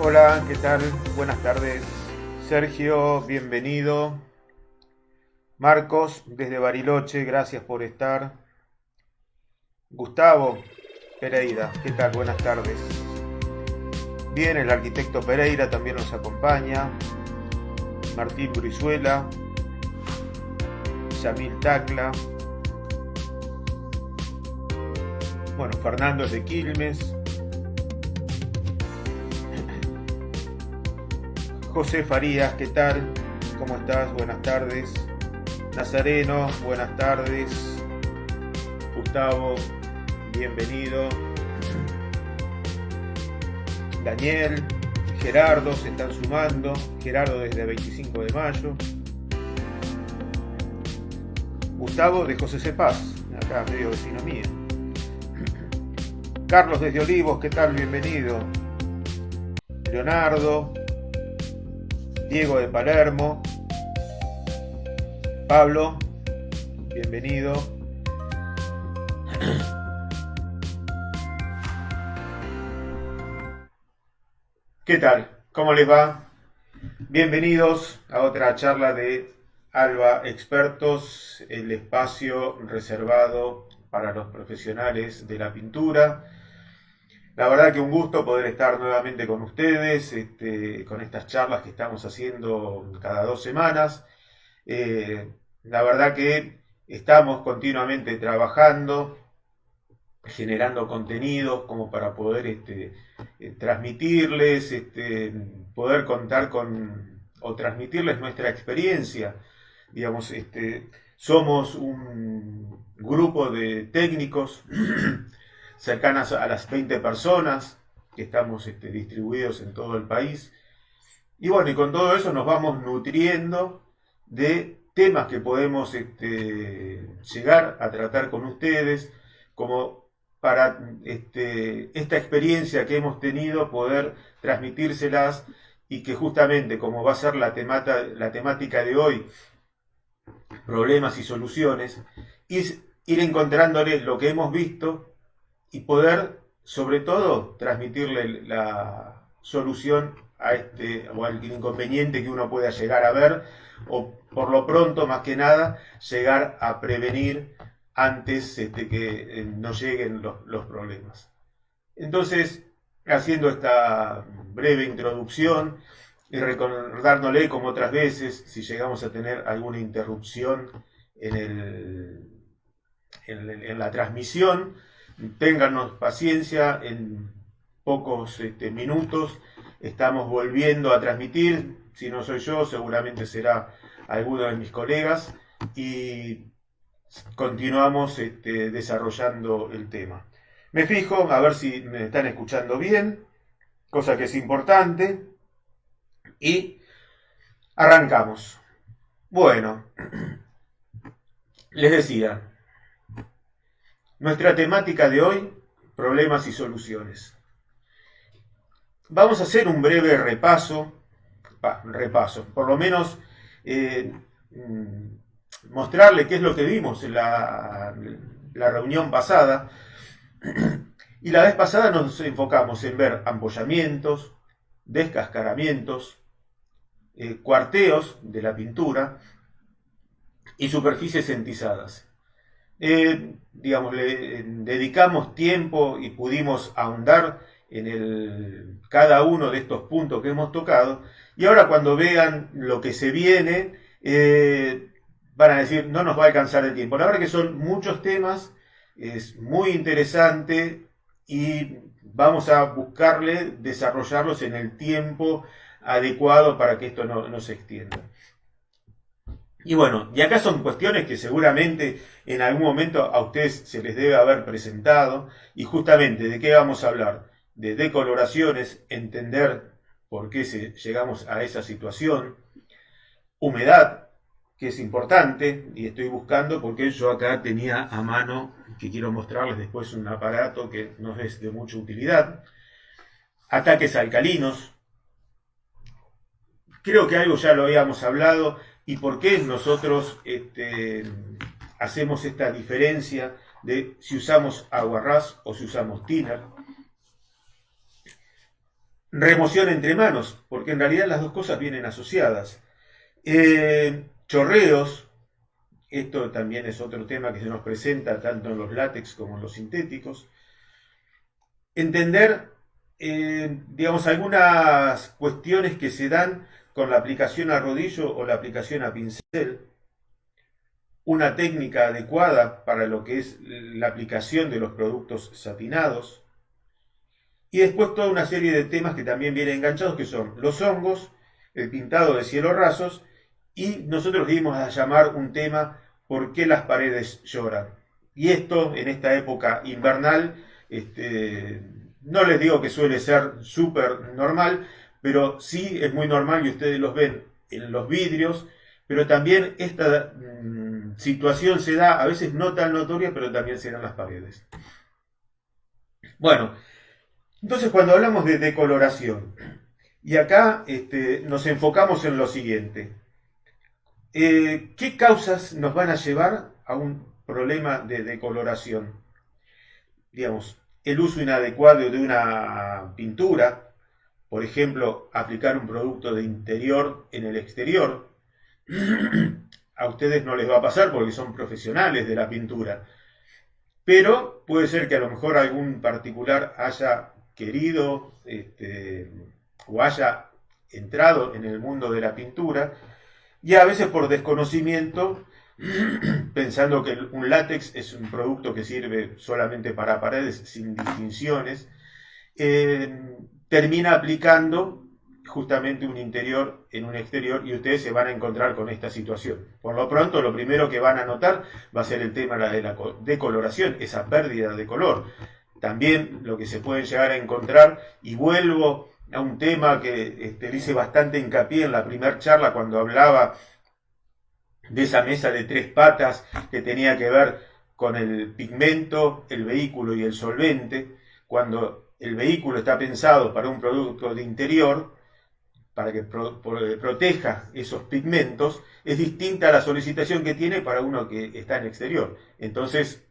Hola, ¿qué tal? Buenas tardes. Sergio, bienvenido. Marcos, desde Bariloche, gracias por estar. Gustavo Pereira, ¿qué tal? Buenas tardes. Bien, el arquitecto Pereira también nos acompaña. Martín Brizuela, Yamil Tacla. Bueno, Fernando es de Quilmes. José Farías, ¿qué tal? ¿Cómo estás? Buenas tardes. Nazareno, buenas tardes. Gustavo, bienvenido. Daniel, Gerardo se están sumando. Gerardo desde 25 de mayo. Gustavo de José C. Paz, acá medio vecino mío. Carlos desde Olivos, ¿qué tal? Bienvenido. Leonardo, Diego de Palermo, Pablo, bienvenido. ¿Qué tal? ¿Cómo les va? Bienvenidos a otra charla de Alba Expertos, el espacio reservado para los profesionales de la pintura. La verdad que un gusto poder estar nuevamente con ustedes, con estas charlas que estamos haciendo cada 2 semanas. La verdad que estamos continuamente trabajando, generando contenidos como para poder transmitirles, poder contar con o transmitirles nuestra experiencia. Digamos, somos un grupo de técnicos cercanas a las 20 personas que estamos distribuidos en todo el país. Y bueno, y con todo eso nos vamos nutriendo de temas que podemos llegar a tratar con ustedes, como para esta experiencia que hemos tenido, poder transmitírselas y que justamente como va a ser la temática de hoy, problemas y soluciones, ir encontrándole lo que hemos visto y poder, sobre todo, transmitirle la solución a o al inconveniente que uno pueda llegar a ver, o por lo pronto, más que nada, llegar a prevenir antes que no lleguen los problemas. Entonces, haciendo esta breve introducción y recordándole, como otras veces, si llegamos a tener alguna interrupción en la transmisión, téngannos paciencia, en pocos minutos estamos volviendo a transmitir. Si no soy yo, seguramente será alguno de mis colegas y continuamos desarrollando el tema. Me fijo a ver si me están escuchando bien, cosa que es importante, y arrancamos. Bueno, les decía, nuestra temática de hoy, problemas y soluciones. Vamos a hacer un breve repaso, por lo menos mostrarle qué es lo que vimos en la reunión pasada. Y la vez pasada nos enfocamos en ver ampollamientos, descascaramientos, cuarteos de la pintura y superficies entizadas. Digamos, le dedicamos tiempo y pudimos ahondar en cada uno de estos puntos que hemos tocado, y ahora cuando vean lo que se viene, van a decir, no nos va a alcanzar el tiempo. La verdad que son muchos temas, es muy interesante y vamos a buscarle desarrollarlos en el tiempo adecuado para que esto no se extienda. Y bueno, y acá son cuestiones que seguramente en algún momento a ustedes se les debe haber presentado, y justamente de qué vamos a hablar, de decoloraciones, entender por qué llegamos a esa situación, humedad, que es importante, y estoy buscando porque yo acá tenía a mano, que quiero mostrarles después, un aparato que nos es de mucha utilidad, ataques alcalinos, creo que algo ya lo habíamos hablado, y por qué nosotros hacemos esta diferencia de si usamos aguarrás o si usamos thinner. Remoción entre manos, porque en realidad las dos cosas vienen asociadas. Chorreos, esto también es otro tema que se nos presenta tanto en los látex como en los sintéticos. Entender, digamos, algunas cuestiones que se dan con la aplicación a rodillo o la aplicación a pincel, una técnica adecuada para lo que es la aplicación de los productos satinados, y después toda una serie de temas que también vienen enganchados, que son los hongos, el pintado de cielos rasos, y nosotros dimos a llamar un tema ¿por qué las paredes lloran? Y esto, en esta época invernal, no les digo que suele ser súper normal, pero sí es muy normal y ustedes los ven en los vidrios, pero también esta situación se da, a veces no tan notoria, pero también se da en las paredes. Bueno, entonces cuando hablamos de decoloración, y acá nos enfocamos en lo siguiente, ¿qué causas nos van a llevar a un problema de decoloración? Digamos, el uso inadecuado de una pintura, por ejemplo, aplicar un producto de interior en el exterior. A ustedes no les va a pasar porque son profesionales de la pintura, pero puede ser que a lo mejor algún particular haya querido o haya entrado en el mundo de la pintura y a veces por desconocimiento, pensando que un látex es un producto que sirve solamente para paredes sin distinciones, termina aplicando justamente un interior en un exterior y ustedes se van a encontrar con esta situación. Por lo pronto, lo primero que van a notar va a ser el tema de la decoloración, esa pérdida de color. También lo que se puede llegar a encontrar, y vuelvo a un tema que hice bastante hincapié en la primera charla cuando hablaba de esa mesa de tres patas que tenía que ver con el pigmento, el vehículo y el solvente. Cuando el vehículo está pensado para un producto de interior, para que proteja esos pigmentos, es distinta a la solicitación que tiene para uno que está en exterior. Entonces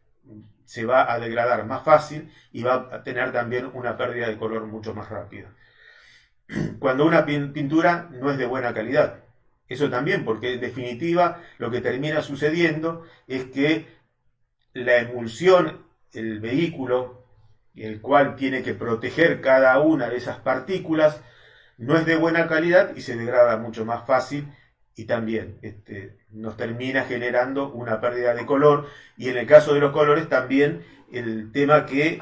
se va a degradar más fácil y va a tener también una pérdida de color mucho más rápida. Cuando una pintura no es de buena calidad, eso también, porque en definitiva lo que termina sucediendo es que la emulsión, el vehículo, el cual tiene que proteger cada una de esas partículas, no es de buena calidad y se degrada mucho más fácil y también nos termina generando una pérdida de color, y en el caso de los colores también el tema que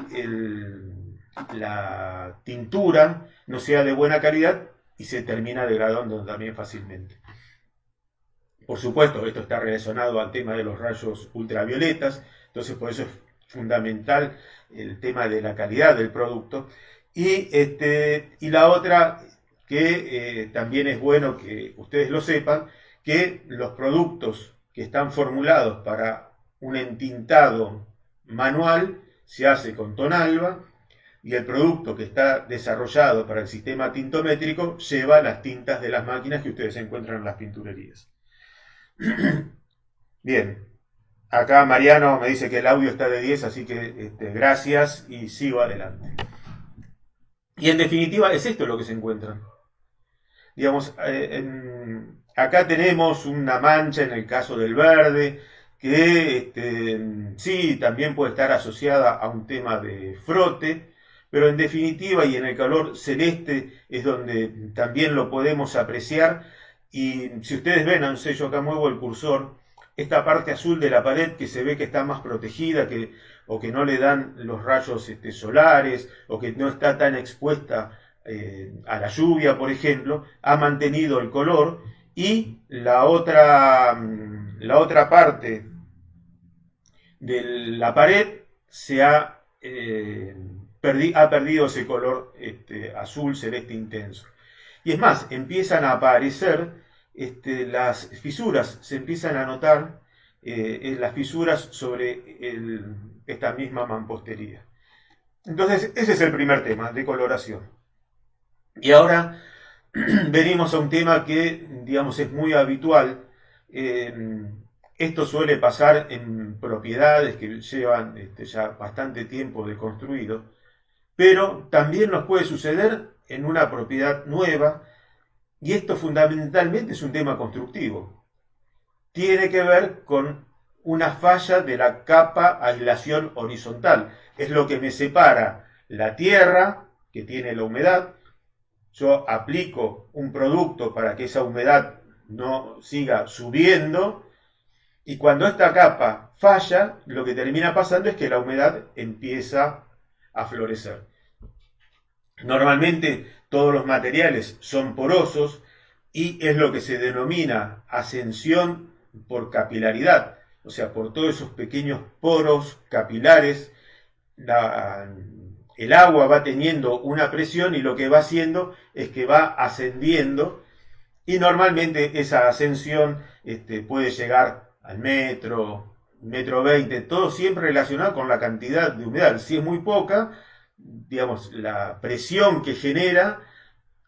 la tintura no sea de buena calidad y se termina degradando también fácilmente. Por supuesto, esto está relacionado al tema de los rayos ultravioletas, entonces por eso es fundamental el tema de la calidad del producto. Y la otra, que también es bueno que ustedes lo sepan, que los productos que están formulados para un entintado manual se hace con tonalba, y el producto que está desarrollado para el sistema tintométrico lleva las tintas de las máquinas que ustedes encuentran en las pinturerías. Bien, acá Mariano me dice que el audio está de 10, así que gracias y sigo adelante. Y en definitiva es esto lo que se encuentran. Digamos, acá tenemos una mancha en el caso del verde, que sí, también puede estar asociada a un tema de frote, pero en definitiva y en el color celeste es donde también lo podemos apreciar. Y si ustedes ven, a un sello, acá muevo el cursor, esta parte azul de la pared que se ve que está más protegida, o que no le dan los rayos solares, o que no está tan expuesta a la lluvia, por ejemplo, ha mantenido el color, y la otra parte de la pared ha perdido ese color azul celeste intenso. Y es más, empiezan a aparecer las fisuras, se empiezan a notar las fisuras sobre esta misma mampostería. Entonces, ese es el primer tema, decoloración. Y ahora venimos a un tema que, digamos, es muy habitual. Esto suele pasar en propiedades que llevan ya bastante tiempo de construido, pero también nos puede suceder en una propiedad nueva, y esto fundamentalmente es un tema constructivo. Tiene que ver con una falla de la capa aislación horizontal. Es lo que me separa la tierra, que tiene la humedad. Yo aplico un producto para que esa humedad no siga subiendo, y cuando esta capa falla, lo que termina pasando es que la humedad empieza a florecer. Normalmente todos los materiales son porosos y es lo que se denomina ascensión por capilaridad, o sea, por todos esos pequeños poros capilares, el agua va teniendo una presión y lo que va haciendo es que va ascendiendo, y normalmente esa ascensión puede llegar al metro, metro 20, todo siempre relacionado con la cantidad de humedad. Si es muy poca, digamos, la presión que genera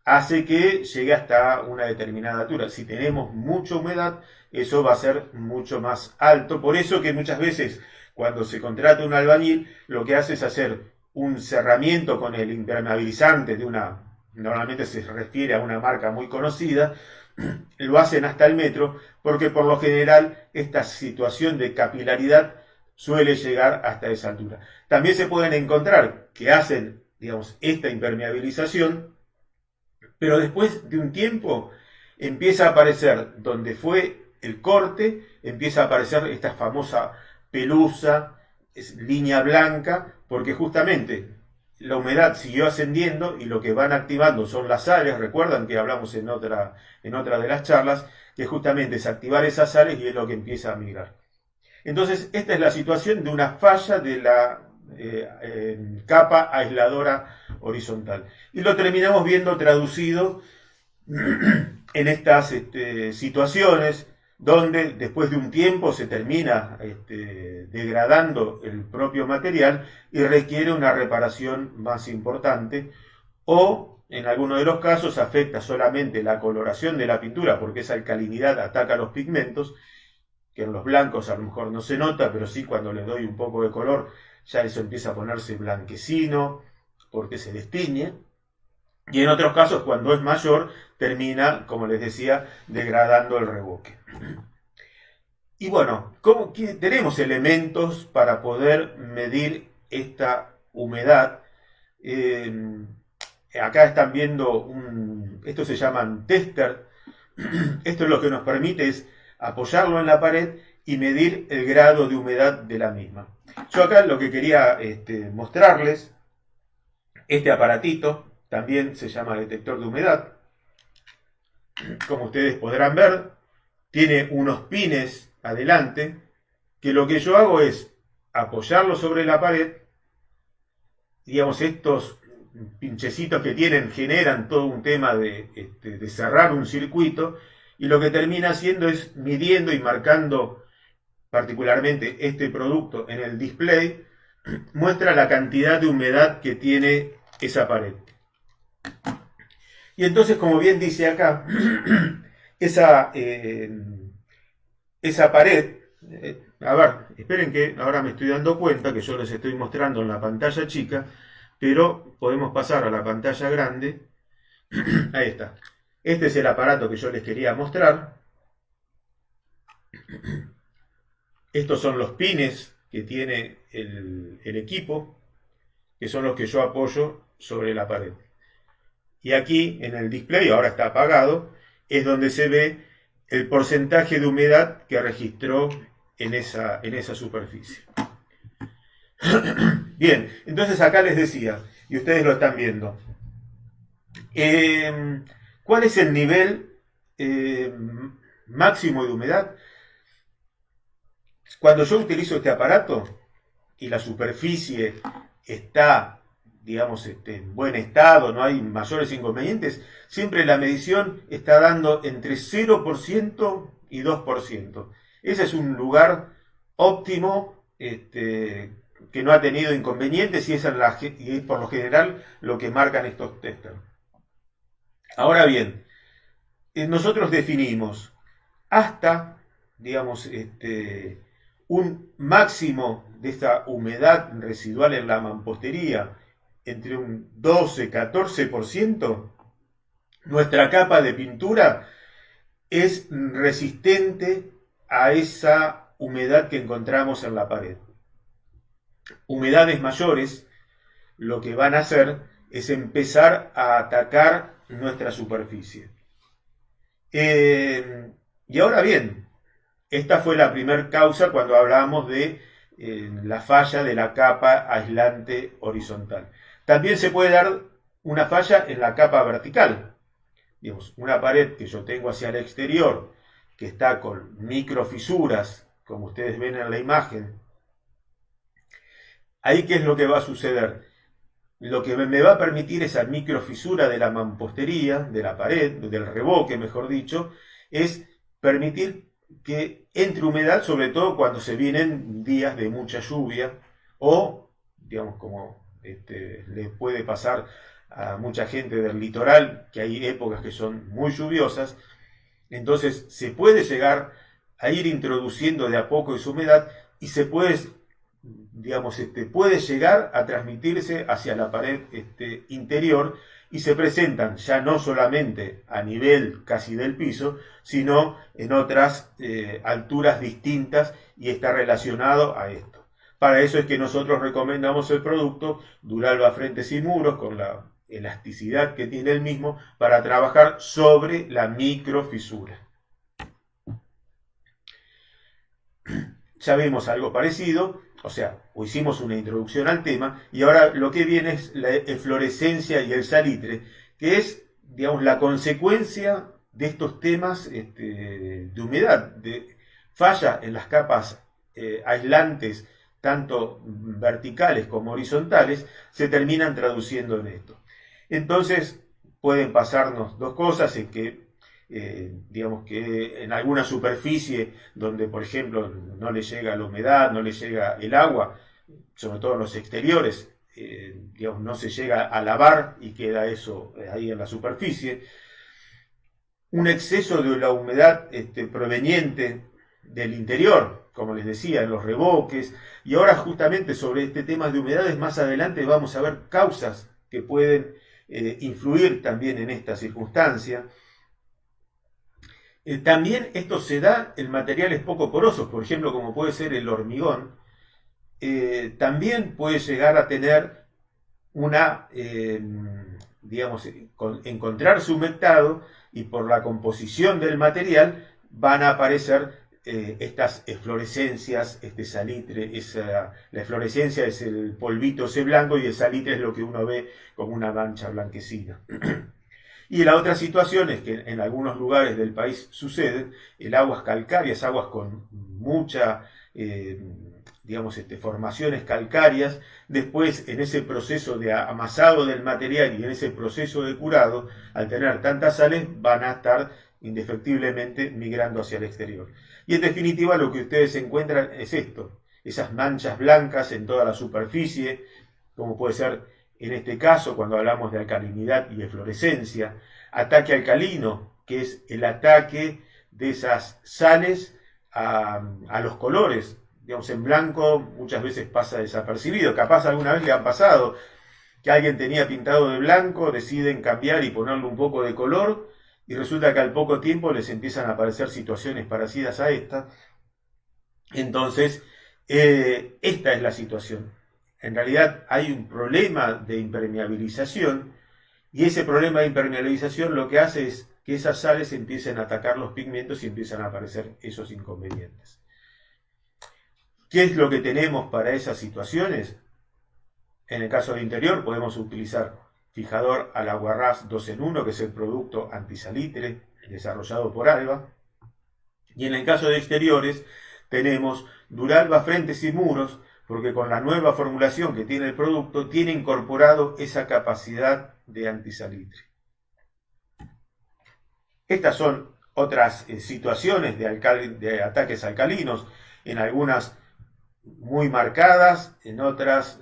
hace que llegue hasta una determinada altura. Si tenemos mucha humedad, eso va a ser mucho más alto. Por eso que muchas veces cuando se contrata un albañil, lo que hace es hacer un cerramiento con el impermeabilizante de normalmente se refiere a una marca muy conocida, lo hacen hasta el metro, porque por lo general esta situación de capilaridad suele llegar hasta esa altura. También se pueden encontrar que hacen, digamos, esta impermeabilización, pero después de un tiempo empieza a aparecer, donde fue el corte, empieza a aparecer esta famosa pelusa, línea blanca, porque justamente la humedad siguió ascendiendo y lo que van activando son las sales. Recuerdan que hablamos en otra de las charlas, que justamente es activar esas sales y es lo que empieza a migrar. Entonces, esta es la situación de una falla de la capa aisladora horizontal. Y lo terminamos viendo traducido en estas situaciones donde después de un tiempo se termina degradando el propio material y requiere una reparación más importante, o en algunos de los casos afecta solamente la coloración de la pintura porque esa alcalinidad ataca los pigmentos, que en los blancos a lo mejor no se nota, pero sí cuando le doy un poco de color ya eso empieza a ponerse blanquecino porque se destiñe. Y en otros casos, cuando es mayor, termina, como les decía, degradando el revoque. Y bueno, tenemos elementos para poder medir esta humedad. Acá están viendo, estos se llaman tester. Esto es lo que nos permite es apoyarlo en la pared y medir el grado de humedad de la misma. Yo acá lo que quería mostrarles, este aparatito, también se llama detector de humedad. Como ustedes podrán ver, tiene unos pines adelante, que lo que yo hago es apoyarlo sobre la pared. Digamos, estos pinchecitos que tienen generan todo un tema de cerrar un circuito, y lo que termina haciendo es midiendo y marcando particularmente este producto en el display, muestra la cantidad de humedad que tiene esa pared. Y entonces, como bien dice acá, esa pared, a ver, esperen que ahora me estoy dando cuenta que yo les estoy mostrando en la pantalla chica, pero podemos pasar a la pantalla grande. Ahí está. Este es el aparato que yo les quería mostrar. Estos son los pines que tiene el equipo, que son los que yo apoyo sobre la pared. Y aquí en el display, ahora está apagado, es donde se ve el porcentaje de humedad que registró en esa superficie. Bien, entonces acá les decía, y ustedes lo están viendo, ¿cuál es el nivel máximo de humedad? Cuando yo utilizo este aparato y la superficie está, digamos, en buen estado, no hay mayores inconvenientes, siempre la medición está dando entre 0% y 2%. Ese es un lugar óptimo, que no ha tenido inconvenientes, y es por lo general lo que marcan estos testers. Ahora bien, nosotros definimos hasta, digamos, un máximo de esta humedad residual en la mampostería entre un 12-14%, nuestra capa de pintura es resistente a esa humedad que encontramos en la pared. Humedades mayores lo que van a hacer es empezar a atacar nuestra superficie. Y ahora bien, esta fue la primera causa cuando hablamos de la falla de la capa aislante horizontal. También se puede dar una falla en la capa vertical. Digamos, una pared que yo tengo hacia el exterior, que está con microfisuras, como ustedes ven en la imagen. Ahí, ¿qué es lo que va a suceder? Lo que me va a permitir esa microfisura de la mampostería, de la pared, del revoque, mejor dicho, es permitir que entre humedad, sobre todo cuando se vienen días de mucha lluvia o, digamos, como le puede pasar a mucha gente del litoral, que hay épocas que son muy lluviosas. Entonces se puede llegar a ir introduciendo de a poco esa humedad y se puede, digamos, puede llegar a transmitirse hacia la pared interior, y se presentan ya no solamente a nivel casi del piso, sino en otras alturas distintas, y está relacionado a esto. Para eso es que nosotros recomendamos el producto Duralba Frentes y Muros, con la elasticidad que tiene el mismo, para trabajar sobre la microfisura. Ya vimos algo parecido, o sea, hicimos una introducción al tema, y ahora lo que viene es la eflorescencia y el salitre, que es, digamos, la consecuencia de estos temas de humedad, de falla en las capas aislantes, tanto verticales como horizontales, se terminan traduciendo en esto. Entonces, pueden pasarnos dos cosas, en que digamos que en alguna superficie donde, por ejemplo, no le llega la humedad, no le llega el agua, sobre todo en los exteriores, digamos, no se llega a lavar y queda eso ahí en la superficie. Un exceso de la humedad proveniente del interior, como les decía, en los revoques. Y ahora, justamente sobre este tema de humedades, más adelante vamos a ver causas que pueden influir también en esta circunstancia. También esto se da en materiales poco porosos, por ejemplo, como puede ser el hormigón. También puede llegar a tener digamos, encontrarse humectado, y por la composición del material van a aparecer estas eflorescencias, este salitre. La eflorescencia es el polvito ese blanco, y el salitre es lo que uno ve como una mancha blanquecina. Y la otra situación es que en algunos lugares del país suceden el aguas calcáreas, aguas con mucha, digamos, formaciones calcáreas. Después, en ese proceso de amasado del material y en ese proceso de curado, al tener tantas sales, van a estar indefectiblemente migrando hacia el exterior. Y en definitiva, lo que ustedes encuentran es esto: esas manchas blancas en toda la superficie, como puede ser en este caso cuando hablamos de alcalinidad y eflorescencia. Ataque alcalino, que es el ataque de esas sales a los colores. Digamos, en blanco muchas veces pasa desapercibido. Capaz alguna vez le han pasado que alguien tenía pintado de blanco, deciden cambiar y ponerle un poco de color, y resulta que al poco tiempo les empiezan a aparecer situaciones parecidas a esta. Entonces, esta es la situación. En realidad hay un problema de impermeabilización, y ese problema de impermeabilización lo que hace es que esas sales empiecen a atacar los pigmentos y empiezan a aparecer esos inconvenientes. ¿Qué es lo que tenemos para esas situaciones? En el caso del interior podemos utilizar fijador al aguarrás 2 en 1, que es el producto antisalitre desarrollado por Alba. Y en el caso de exteriores tenemos Duralba Frentes y Muros, porque con la nueva formulación que tiene el producto, tiene incorporado esa capacidad de antisalitre. Estas son otras situaciones de ataques alcalinos, en algunas muy marcadas, en otras,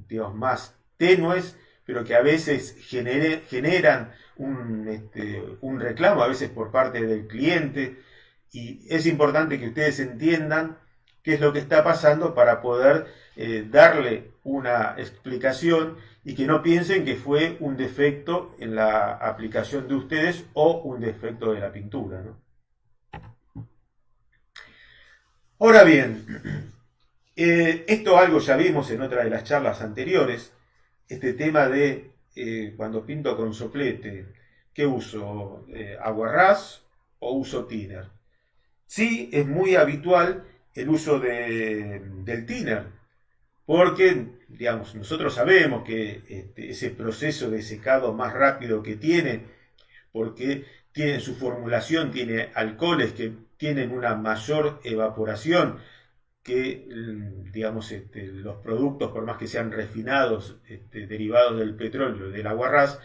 digamos, más tenues, pero que a veces generan un reclamo, a veces por parte del cliente. Y es importante que ustedes entiendan qué es lo que está pasando para poder darle una explicación y que no piensen que fue un defecto en la aplicación de ustedes o un defecto de la pintura, ¿no? Ahora bien, esto algo ya vimos en otra de las charlas anteriores, este tema de cuando pinto con soplete, ¿qué uso? ¿Aguarrás o uso thinner? Sí, es muy habitual el uso del thinner, porque, digamos, nosotros sabemos que ese proceso de secado más rápido que tiene, porque tiene su formulación, tiene alcoholes que tienen una mayor evaporación que, digamos, los productos, por más que sean refinados, derivados del petróleo, del aguarrás.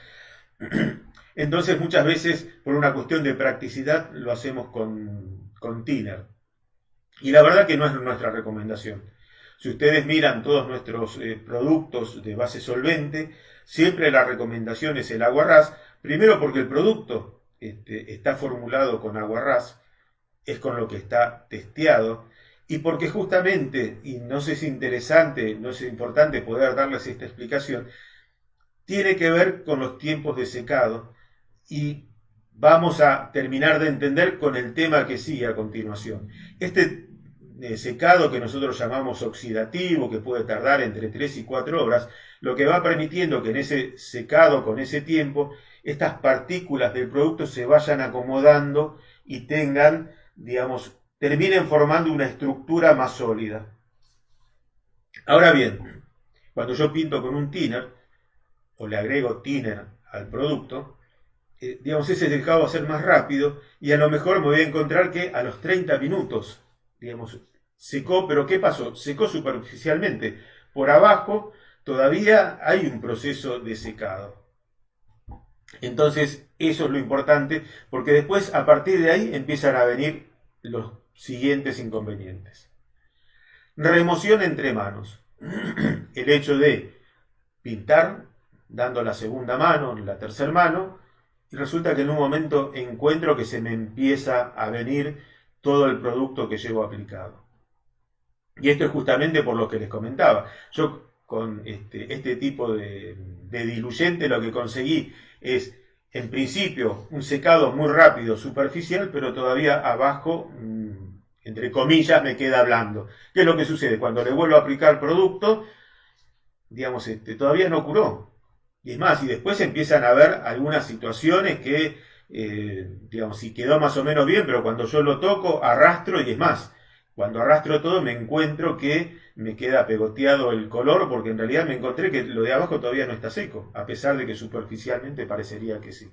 Entonces muchas veces por una cuestión de practicidad lo hacemos con thinner. Y la verdad que no es nuestra recomendación. Si ustedes miran todos nuestros productos de base solvente, siempre la recomendación es el aguarrás, primero porque el producto está formulado con aguarrás, es con lo que está testeado, y porque justamente, y no sé si es interesante, no es importante poder darles esta explicación, tiene que ver con los tiempos de secado, y vamos a terminar de entender con el tema que sigue a continuación. Este secado que nosotros llamamos oxidativo, que puede tardar entre 3 y 4 horas, lo que va permitiendo que en ese secado, con ese tiempo, estas partículas del producto se vayan acomodando y tengan, digamos, terminen formando una estructura más sólida. Ahora bien, cuando yo pinto con un thinner, o le agrego thinner al producto, digamos, ese secado va a ser más rápido y a lo mejor me voy a encontrar que a los 30 minutos, digamos, secó, pero ¿qué pasó? Secó superficialmente. Por abajo todavía hay un proceso de secado. Entonces, eso es lo importante, porque después, a partir de ahí, empiezan a venir los siguientes inconvenientes. Remoción entre manos. El hecho de pintar, dando la segunda mano, la tercera mano, y resulta que en un momento encuentro que se me empieza a venir todo el producto que llevo aplicado. Y esto es justamente por lo que les comentaba. Yo con este tipo de diluyente lo que conseguí es, en principio, un secado muy rápido, superficial, pero todavía abajo, entre comillas, me queda blando. ¿Qué es lo que sucede? Cuando le vuelvo a aplicar el producto, digamos, todavía no curó. Y es más, y después empiezan a haber algunas situaciones que, digamos, si quedó más o menos bien, pero cuando yo lo toco, arrastro y es más. Cuando arrastro todo me encuentro que me queda pegoteado el color porque en realidad me encontré que lo de abajo todavía no está seco, a pesar de que superficialmente parecería que sí.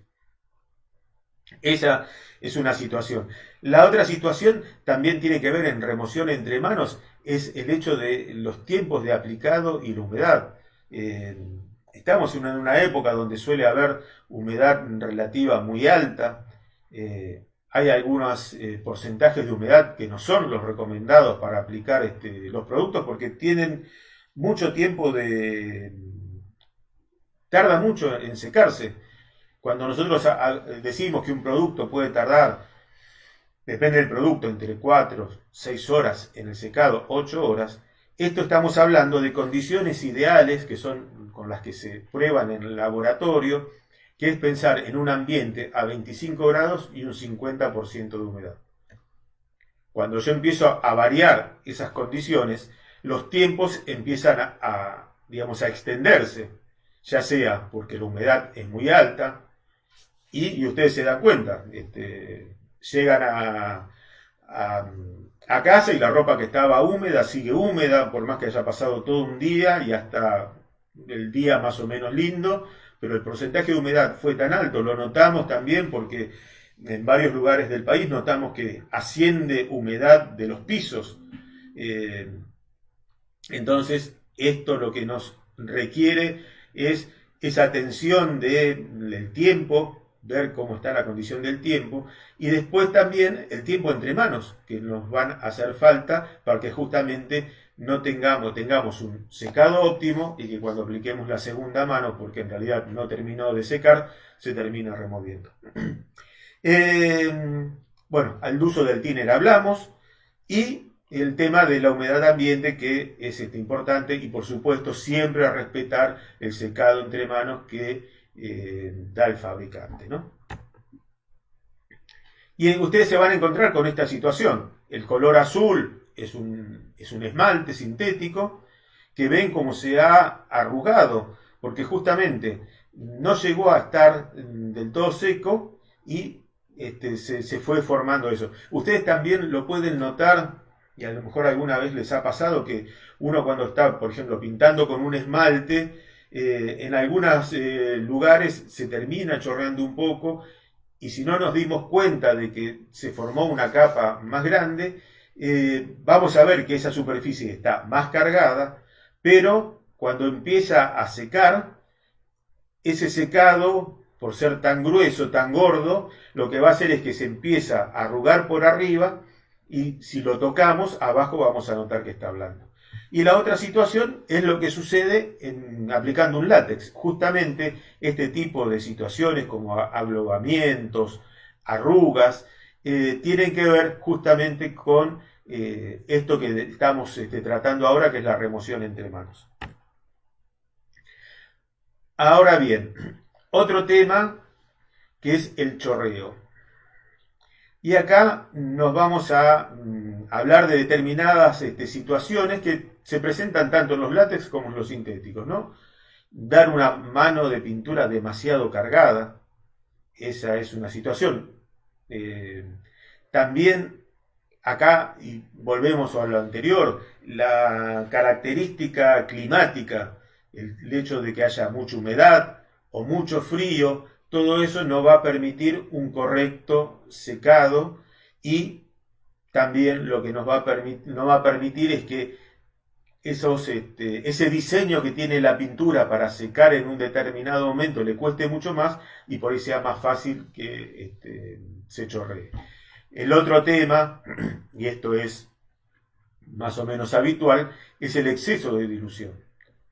Esa es una situación. La otra situación también tiene que ver en remoción entre manos, es el hecho de los tiempos de aplicado y la humedad. Estamos en una época donde suele haber humedad relativa muy alta. Hay algunos porcentajes de humedad que no son los recomendados para aplicar los productos porque tienen mucho tiempo tarda mucho en secarse. Cuando nosotros decimos que un producto puede tardar, depende del producto, entre 4, 6 horas en el secado, 8 horas, esto estamos hablando de condiciones ideales que son con las que se prueban en el laboratorio, que es pensar en un ambiente a 25 grados y un 50% de humedad. Cuando yo empiezo a variar esas condiciones, los tiempos empiezan digamos, a extenderse, ya sea porque la humedad es muy alta, y ustedes se dan cuenta, llegan a casa y la ropa que estaba húmeda sigue húmeda, por más que haya pasado todo un día y hasta el día más o menos lindo, pero el porcentaje de humedad fue tan alto, lo notamos también porque en varios lugares del país notamos que asciende humedad de los pisos. Entonces, esto lo que nos requiere es esa atención del tiempo, ver cómo está la condición del tiempo, y después también el tiempo entre manos, que nos van a hacer falta para que justamente no tengamos un secado óptimo y que cuando apliquemos la segunda mano, porque en realidad no terminó de secar, se termina removiendo. Bueno, al uso del thinner hablamos, y el tema de la humedad ambiente, que es importante, y por supuesto siempre a respetar el secado entre manos que da el fabricante, ¿no? Y ustedes se van a encontrar con esta situación. El color azul es un esmalte sintético que ven como se ha arrugado, porque justamente no llegó a estar del todo seco y se fue formando eso. Ustedes también lo pueden notar, y a lo mejor alguna vez les ha pasado, que uno cuando está, por ejemplo, pintando con un esmalte, en algunos lugares se termina chorreando un poco, y si no nos dimos cuenta de que se formó una capa más grande, vamos a ver que esa superficie está más cargada, pero cuando empieza a secar, ese secado, por ser tan grueso, tan gordo, lo que va a hacer es que se empieza a arrugar por arriba, y si lo tocamos, abajo vamos a notar que está blando. Y la otra situación es lo que sucede aplicando un látex. Justamente este tipo de situaciones como aglobamientos, arrugas, tienen que ver justamente con esto que estamos tratando ahora, que es la remoción entre manos. Ahora bien, otro tema que es el chorreo. Y acá nos vamos a hablar de determinadas situaciones que se presentan tanto en los látex como en los sintéticos, ¿no? Dar una mano de pintura demasiado cargada, esa es una situación. También acá, y volvemos a lo anterior, la característica climática, el hecho de que haya mucha humedad o mucho frío, todo eso no va a permitir un correcto secado, y también lo que nos va a no va a permitir es que ese diseño que tiene la pintura para secar en un determinado momento le cueste mucho más, y por ahí sea más fácil que se chorree. El otro tema, y esto es más o menos habitual, es el exceso de dilución.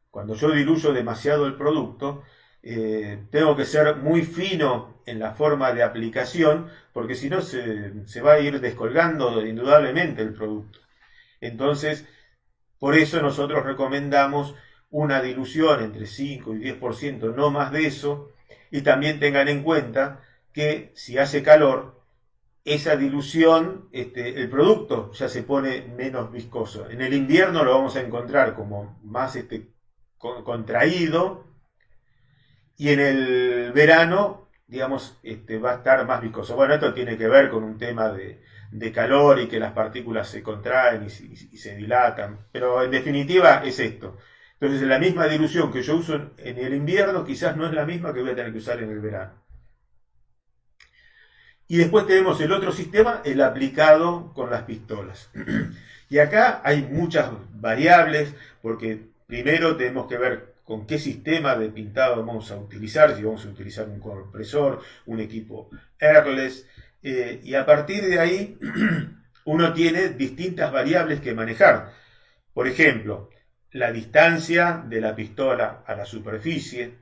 Cuando yo diluyo demasiado el producto, tengo que ser muy fino en la forma de aplicación, porque si no se va a ir descolgando indudablemente el producto. Entonces, por eso nosotros recomendamos una dilución entre 5 y 10%, no más de eso, y también tengan en cuenta que si hace calor, esa dilución, el producto ya se pone menos viscoso. En el invierno lo vamos a encontrar como más contraído, y en el verano, digamos, va a estar más viscoso. Bueno, esto tiene que ver con un tema de calor y que las partículas se contraen y se dilatan, pero en definitiva es esto. Entonces la misma dilución que yo uso en el invierno quizás no es la misma que voy a tener que usar en el verano. Y después tenemos el otro sistema, el aplicado con las pistolas. Y acá hay muchas variables, porque primero tenemos que ver con qué sistema de pintado vamos a utilizar, si vamos a utilizar un compresor, un equipo airless, y a partir de ahí uno tiene distintas variables que manejar. Por ejemplo, la distancia de la pistola a la superficie,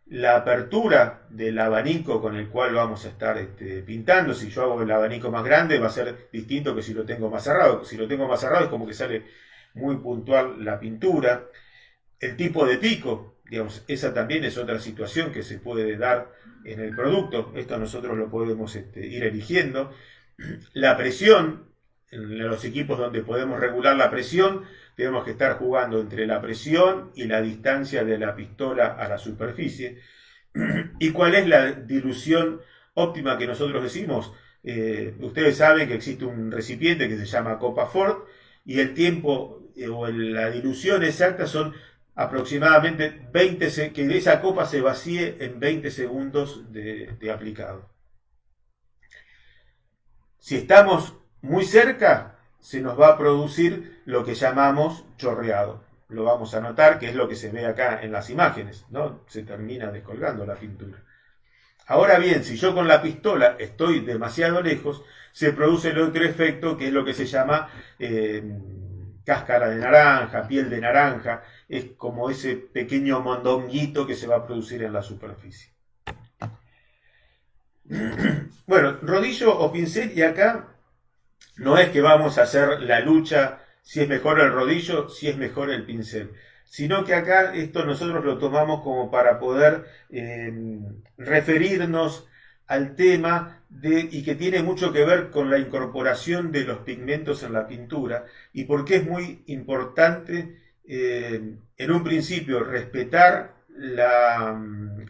la apertura del abanico con el cual vamos a estar pintando. Si yo hago el abanico más grande va a ser distinto que si lo tengo más cerrado. Si lo tengo más cerrado es como que sale muy puntual la pintura. El tipo de pico, digamos, esa también es otra situación que se puede dar en el producto. Esto nosotros lo podemos ir eligiendo. La presión, en los equipos donde podemos regular la presión, tenemos que estar jugando entre la presión y la distancia de la pistola a la superficie. ¿Y cuál es la dilución óptima que nosotros decimos? Ustedes saben que existe un recipiente que se llama copa Ford, y el tiempo o la dilución exacta son aproximadamente 20, que esa copa se vacíe en 20 segundos de aplicado. Si estamos muy cerca, se nos va a producir lo que llamamos chorreado. Lo vamos a notar, que es lo que se ve acá en las imágenes, ¿no? Se termina descolgando la pintura. Ahora bien, si yo con la pistola estoy demasiado lejos, se produce el otro efecto, que es lo que se llama cáscara de naranja, piel de naranja. Es como ese pequeño mondonguito que se va a producir en la superficie. Bueno, rodillo o pincel, y acá No es que vamos a hacer la lucha si es mejor el rodillo, si es mejor el pincel, sino que acá esto nosotros lo tomamos como para poder referirnos al tema y que tiene mucho que ver con la incorporación de los pigmentos en la pintura y porque es muy importante en un principio respetar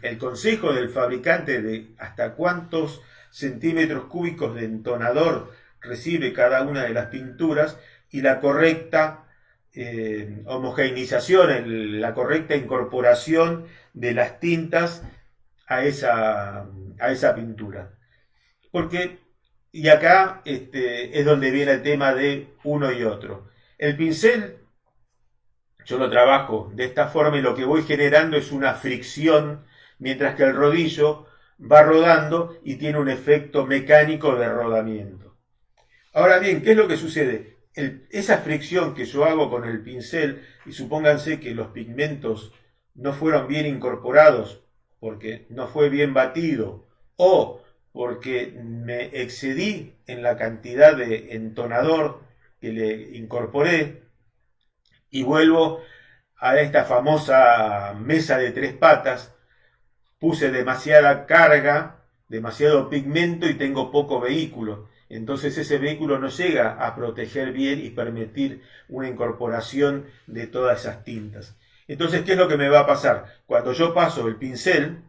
el consejo del fabricante de hasta cuántos centímetros cúbicos de entonador recibe cada una de las pinturas y la correcta homogeneización, la correcta incorporación de las tintas a esa pintura. Porque, y acá es donde viene el tema de uno y otro. El pincel, yo lo trabajo de esta forma y lo que voy generando es una fricción, mientras que el rodillo va rodando y tiene un efecto mecánico de rodamiento. Ahora bien, ¿qué es lo que sucede? Esa fricción que yo hago con el pincel, y supónganse que los pigmentos no fueron bien incorporados porque no fue bien batido o porque me excedí en la cantidad de entonador que le incorporé y vuelvo a esta famosa mesa de tres patas, puse demasiada carga, demasiado pigmento y tengo poco vehículo. Entonces ese vehículo no llega a proteger bien y permitir una incorporación de todas esas tintas. Entonces, ¿qué es lo que me va a pasar? Cuando yo paso el pincel,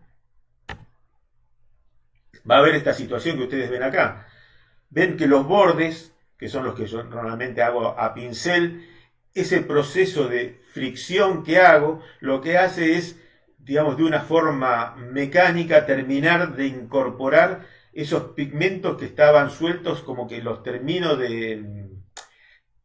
va a haber esta situación que ustedes ven acá. Ven que los bordes, que son los que yo normalmente hago a pincel, ese proceso de fricción que hago, lo que hace es, digamos, de una forma mecánica, terminar de incorporar esos pigmentos que estaban sueltos, como que los termino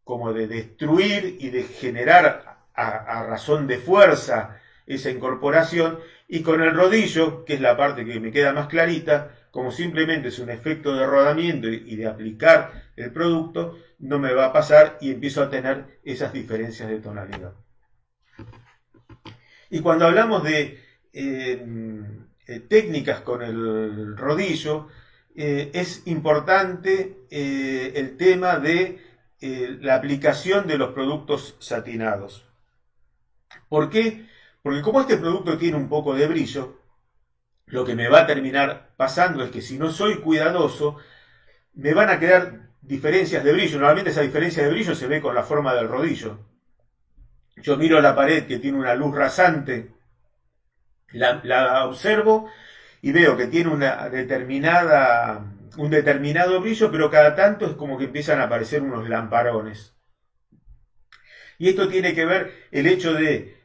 como de destruir y de generar a razón de fuerza esa incorporación, y con el rodillo, que es la parte que me queda más clarita, como simplemente es un efecto de rodamiento y de aplicar el producto, no me va a pasar y empiezo a tener esas diferencias de tonalidad. Y cuando hablamos de técnicas con el rodillo, es importante el tema de la aplicación de los productos satinados. ¿Por qué? Porque como este producto tiene un poco de brillo, lo que me va a terminar pasando es que si no soy cuidadoso, me van a quedar diferencias de brillo. Normalmente esa diferencia de brillo se ve con la forma del rodillo. Yo miro la pared que tiene una luz rasante, la observo y veo que tiene un determinado brillo, pero cada tanto es como que empiezan a aparecer unos lamparones. Y esto tiene que ver el hecho de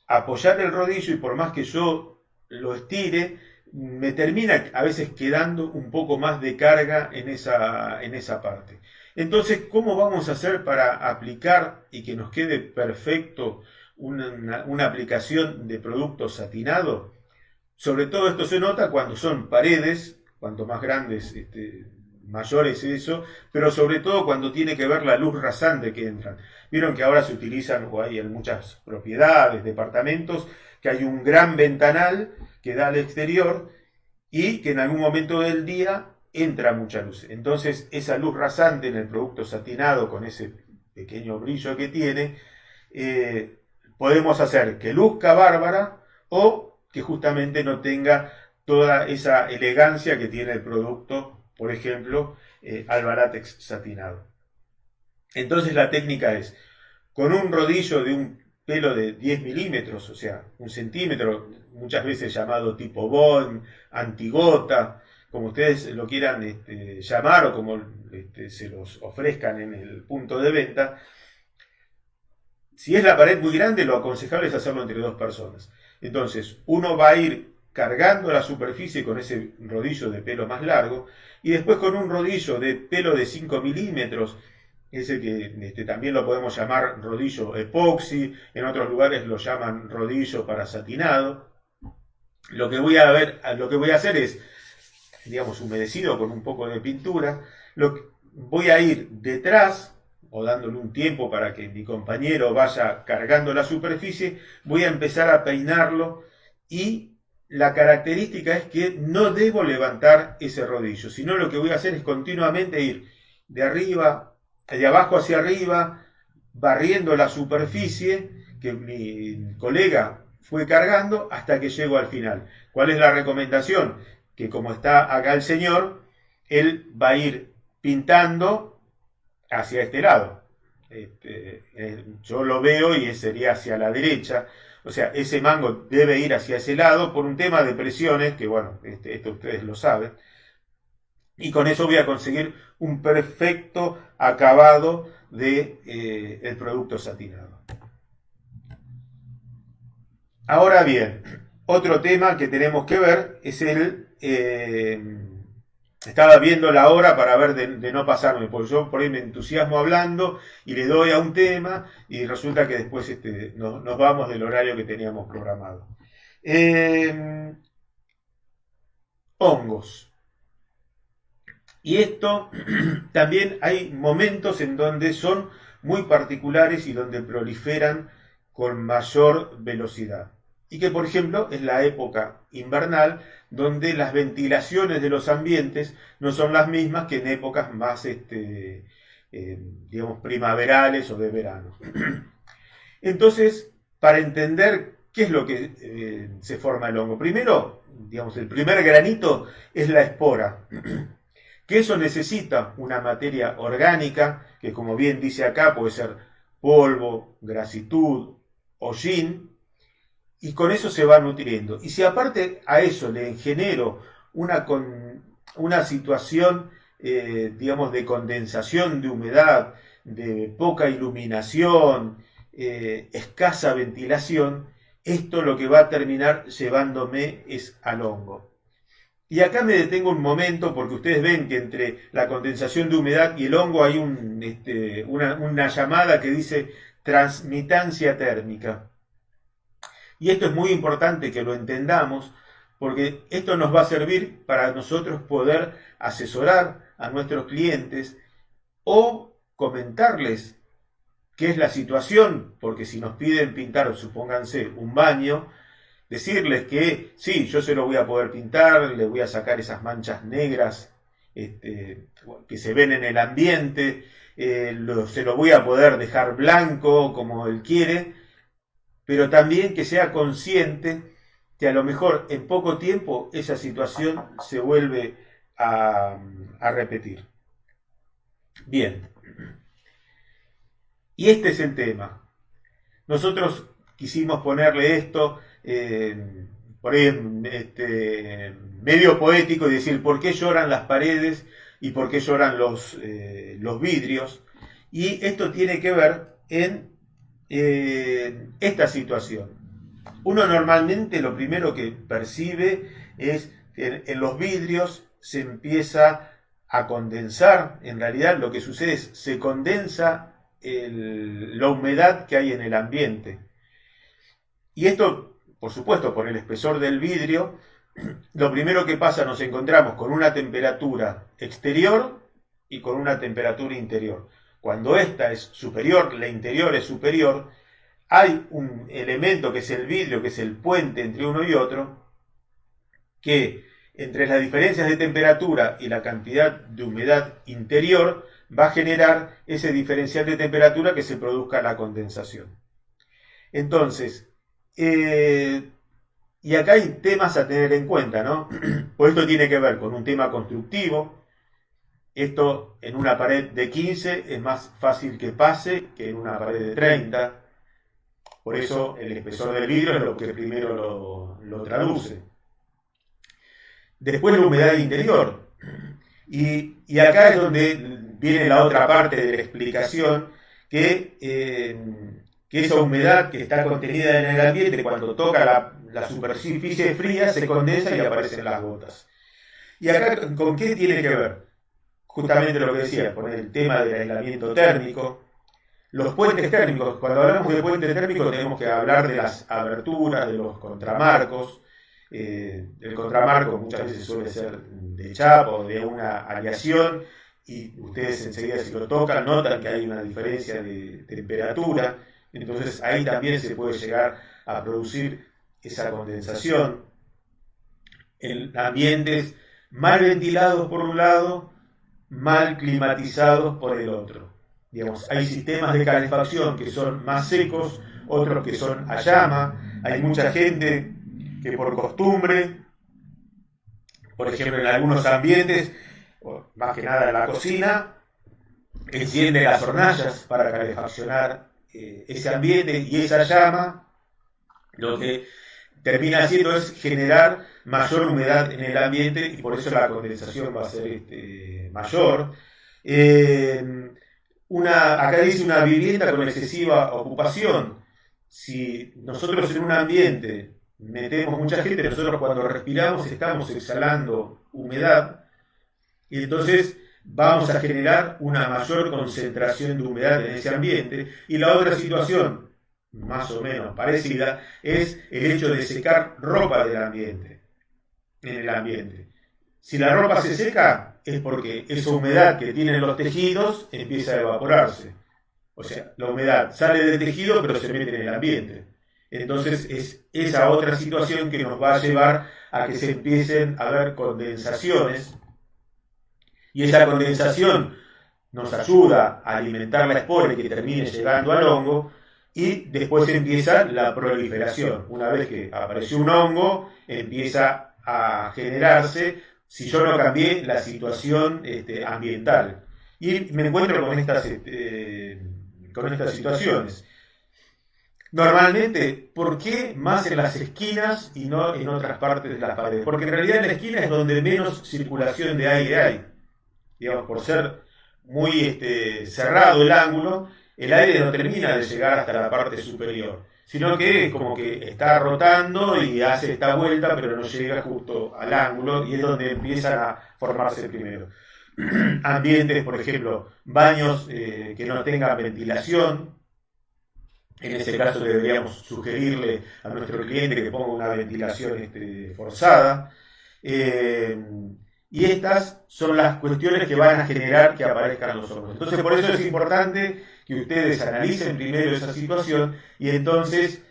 apoyar el rodillo y por más que yo lo estire, me termina a veces quedando un poco más de carga en esa parte. Entonces, ¿cómo vamos a hacer para aplicar y que nos quede perfecto una aplicación de producto satinado? Sobre todo esto se nota cuando son paredes, cuanto más grandes, mayor es eso, pero sobre todo cuando tiene que ver la luz rasante que entran. Vieron que ahora se utilizan, o hay en muchas propiedades, departamentos, que hay un gran ventanal que da al exterior y que en algún momento del día entra mucha luz. Entonces esa luz rasante en el producto satinado con ese pequeño brillo que tiene, podemos hacer que luzca bárbara o que justamente no tenga toda esa elegancia que tiene el producto, por ejemplo, Alba Látex satinado. Entonces la técnica es, con un rodillo de un pelo de 10 milímetros, o sea, 1 centímetro, muchas veces llamado tipo Bond, antigota, como ustedes lo quieran llamar o como se los ofrezcan en el punto de venta. Si es la pared muy grande, lo aconsejable es hacerlo entre 2 personas. Entonces, uno va a ir cargando la superficie con ese rodillo de pelo más largo y después con un rodillo de pelo de 5 milímetros, ese que también lo podemos llamar rodillo epoxi, en otros lugares lo llaman rodillo para satinado. Lo que voy a hacer es, digamos, humedecido con un poco de pintura, voy a ir detrás o dándole un tiempo para que mi compañero vaya cargando la superficie, voy a empezar a peinarlo y la característica es que no debo levantar ese rodillo, sino lo que voy a hacer es continuamente ir de abajo hacia arriba, barriendo la superficie que mi colega fue cargando hasta que llego al final. ¿Cuál es la recomendación? Que como está acá el señor, él va a ir pintando hacia este lado. Yo lo veo y sería hacia la derecha. O sea, ese mango debe ir hacia ese lado por un tema de presiones, que bueno, esto ustedes lo saben. Y con eso voy a conseguir un perfecto acabado de el producto satinado. Ahora bien, otro tema que tenemos que ver es estaba viendo la hora para ver de no pasarme, porque yo por ahí me entusiasmo hablando y le doy a un tema y resulta que después nos vamos del horario que teníamos programado. Hongos. Y esto también hay momentos en donde son muy particulares y donde proliferan con mayor velocidad. Y que, por ejemplo, es la época invernal, donde las ventilaciones de los ambientes no son las mismas que en épocas más, digamos, primaverales o de verano. Entonces, para entender qué es lo que se forma el hongo, primero, digamos, el primer granito es la espora. Que eso necesita una materia orgánica, que como bien dice acá, puede ser polvo, grasitud, hollín, y con eso se va nutriendo. Y si aparte a eso le genero una situación, digamos, de condensación de humedad, de poca iluminación, escasa ventilación, esto lo que va a terminar llevándome es al hongo. Y acá me detengo un momento porque ustedes ven que entre la condensación de humedad y el hongo hay una llamada que dice transmitancia térmica. Y esto es muy importante que lo entendamos porque esto nos va a servir para nosotros poder asesorar a nuestros clientes o comentarles qué es la situación, porque si nos piden pintar, supónganse, un baño, decirles que sí, yo se lo voy a poder pintar, le voy a sacar esas manchas negras que se ven en el ambiente, se lo voy a poder dejar blanco como él quiere, pero también que sea consciente que a lo mejor en poco tiempo esa situación se vuelve a repetir. Bien, y este es el tema. Nosotros quisimos ponerle esto por ahí medio poético y decir por qué lloran las paredes y por qué lloran los vidrios. Y esto tiene que ver en esta situación. Uno normalmente lo primero que percibe es que en los vidrios se empieza a condensar. En realidad lo que sucede es se condensa la humedad que hay en el ambiente. Y esto, por supuesto, por el espesor del vidrio, lo primero que pasa, nos encontramos con una temperatura exterior y con una temperatura interior. Cuando esta es superior, la interior es superior, hay un elemento que es el vidrio, que es el puente entre uno y otro, que entre las diferencias de temperatura y la cantidad de humedad interior va a generar ese diferencial de temperatura que se produzca la condensación. Entonces, y acá hay temas a tener en cuenta, ¿no? Pues esto tiene que ver con un tema constructivo. Esto en una pared de 15 es más fácil que pase que en una pared de 30. Por eso el espesor del vidrio es lo que primero lo traduce. Después la humedad interior. Y acá es donde viene la otra parte de la explicación, que esa humedad que está contenida en el ambiente, cuando toca la superficie fría, se condensa y aparecen las gotas. ¿Y acá con qué tiene que ver? Justamente lo que decía, con el tema del aislamiento térmico. Los puentes térmicos, cuando hablamos de puente térmico tenemos que hablar de las aberturas, de los contramarcos. El contramarco muchas veces suele ser de chapa o de una aleación, y ustedes enseguida si lo tocan notan que hay una diferencia de temperatura. Entonces ahí también se puede llegar a producir esa condensación. En ambientes mal ventilados por un lado, mal climatizados por el otro. Digamos, hay sistemas de calefacción que son más secos, otros que son a llama. Hay mucha gente que por costumbre, por ejemplo en algunos ambientes, más que nada en la cocina, enciende las hornallas para calefaccionar ese ambiente, y esa llama lo que termina haciendo es generar mayor humedad en el ambiente, y por eso la condensación va a ser mayor. Acá dice una vivienda con excesiva ocupación. Si nosotros en un ambiente metemos mucha gente, nosotros cuando respiramos estamos exhalando humedad, y entonces vamos a generar una mayor concentración de humedad en ese ambiente. Y la otra situación, más o menos parecida, es el hecho de secar ropa del ambiente, en el ambiente. Si la ropa se seca, es porque esa humedad que tienen los tejidos empieza a evaporarse. O sea, la humedad sale del tejido pero se mete en el ambiente. Entonces es esa otra situación que nos va a llevar a que se empiecen a ver condensaciones, y esa condensación nos ayuda a alimentar la espora y que termine llegando al hongo, y después empieza la proliferación. Una vez que apareció un hongo, empieza a generarse, si yo no cambié la situación ambiental. Y me encuentro con estas situaciones. Normalmente, ¿por qué más en las esquinas y no en otras partes de las paredes? Porque en realidad en la esquina es donde menos circulación de aire hay. Digamos, por ser muy cerrado el ángulo, el aire no termina de llegar hasta la parte superior, sino que como que está rotando y hace esta vuelta, pero no llega justo al ángulo, y es donde empiezan a formarse primero. Ambientes, por ejemplo, baños que no tengan ventilación. En ese caso deberíamos sugerirle a nuestro cliente que ponga una ventilación forzada. Y estas son las cuestiones que van a generar que aparezcan los hongos. Entonces, por eso es importante que ustedes analicen primero esa situación, y entonces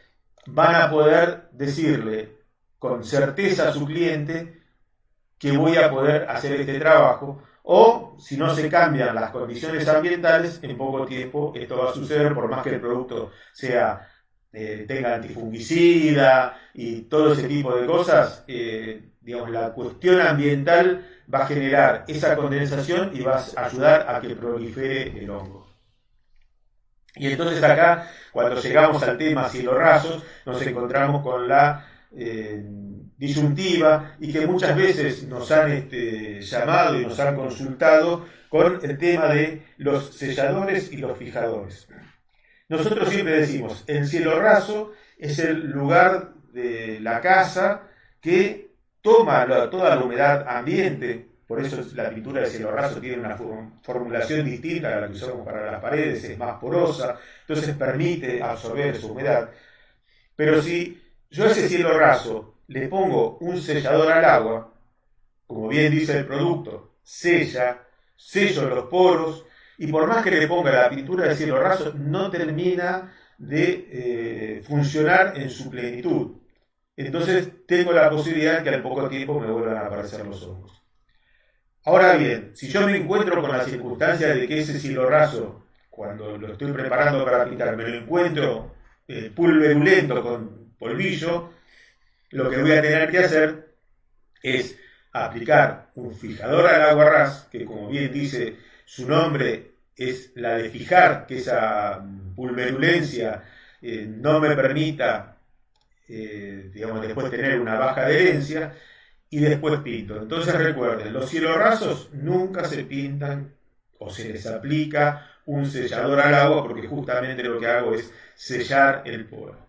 van a poder decirle con certeza a su cliente que voy a poder hacer este trabajo, o si no se cambian las condiciones ambientales, en poco tiempo esto va a suceder, por más que el producto tenga antifungicida y todo ese tipo de cosas. Digamos, la cuestión ambiental va a generar esa condensación y va a ayudar a que prolifere el hongo. Y entonces acá, cuando llegamos al tema cielos rasos, nos encontramos con la disyuntiva, y que muchas veces nos han llamado y nos han consultado con el tema de los selladores y los fijadores. Nosotros siempre decimos, el cielo raso es el lugar de la casa que toma toda la humedad ambiente. Por eso la pintura de cielo raso tiene una formulación distinta a la que usamos para las paredes, es más porosa, entonces permite absorber esa humedad. Pero si yo a ese cielo raso le pongo un sellador al agua, como bien dice el producto, sello los poros, y por más que le ponga la pintura de cielo raso, no termina de funcionar en su plenitud. Entonces tengo la posibilidad que al poco tiempo me vuelvan a aparecer los hongos. Ahora bien, si yo me encuentro con la circunstancia de que ese cielo raso, cuando lo estoy preparando para pintar, me lo encuentro pulverulento con polvillo, lo que voy a tener que hacer es aplicar un fijador al aguarrás, que como bien dice su nombre, es la de fijar que esa pulverulencia no me permita digamos, después tener una baja adherencia, y después pinto. Entonces recuerden, los cielos rasos nunca se pintan o se les aplica un sellador al agua, porque justamente lo que hago es sellar el poro.